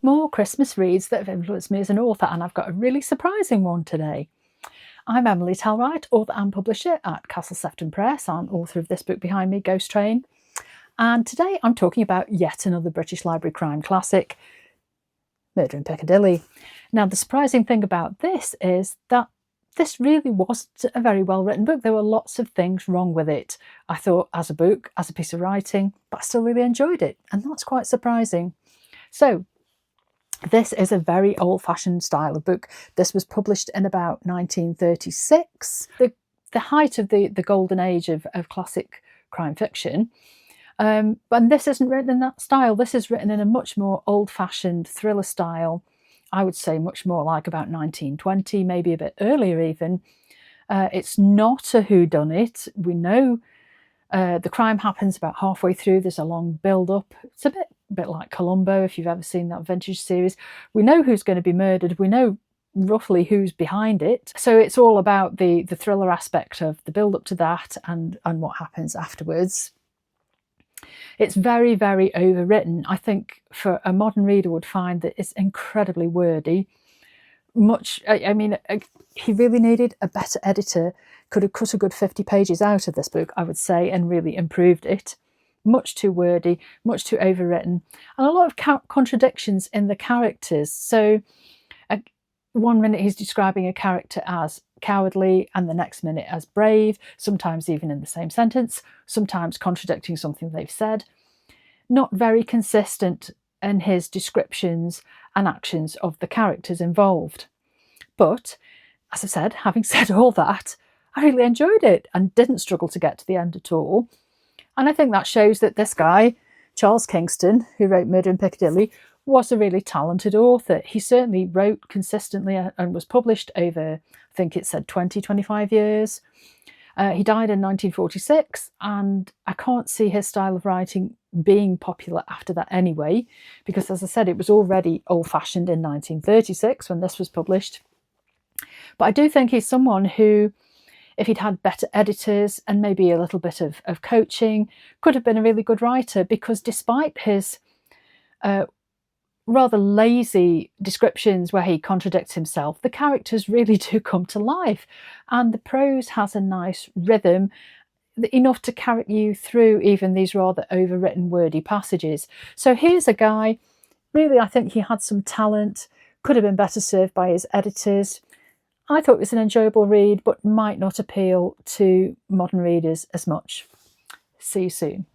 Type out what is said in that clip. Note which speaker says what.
Speaker 1: More Christmas reads that have influenced me as an author, and I've got a really surprising one today. I'm Emily Tellwright, author and publisher at Castle Sefton Press. I'm author of this book behind me, Ghost Train. And today I'm talking about yet another British Library crime classic, Murder in Piccadilly. Now, the surprising thing about this is that this really wasn't a very well written book. There were lots of things wrong with it, I thought, as a book, as a piece of writing, but I still really enjoyed it. And that's quite surprising. So, this is a very old-fashioned style of book. This was published in about 1936, the height of the golden age of classic crime fiction. And this isn't written in that style. This is written in a much more old-fashioned thriller style. I would say much more like about 1920, maybe a bit earlier even. It's not a whodunit. We know the crime happens about halfway through. There's a long build-up. It's a bit like Columbo, if you've ever seen that vintage series. We know who's going to be murdered. We know roughly who's behind it. So it's all about the thriller aspect of the build-up to that and what happens afterwards. It's very, very overwritten. I think for a modern reader would find that it's incredibly wordy. He really needed a better editor. Could have cut a good 50 pages out of this book, I would say, and really improved it. Much too wordy, much too overwritten, and a lot of contradictions in the characters. So one minute he's describing a character as cowardly and the next minute as brave, sometimes even in the same sentence, sometimes contradicting something they've said. Not very consistent in his descriptions and actions of the characters involved. But, as I said, having said all that, I really enjoyed it and didn't struggle to get to the end at all. And I think that shows that this guy, Charles Kingston, who wrote Murder in Piccadilly, was a really talented author. He certainly wrote consistently and was published over, I think it said 20, 25 years. He died in 1946, and I can't see his style of writing being popular after that anyway, because, as I said, it was already old-fashioned in 1936 when this was published. But I do think he's someone who, if he'd had better editors and maybe a little bit of coaching, could have been a really good writer, because despite his rather lazy descriptions where he contradicts himself, the characters really do come to life, and the prose has a nice rhythm, enough to carry you through even these rather overwritten wordy passages. So here's a guy, really, I think he had some talent, could have been better served by his editors. I thought it was an enjoyable read, but might not appeal to modern readers as much. See you soon.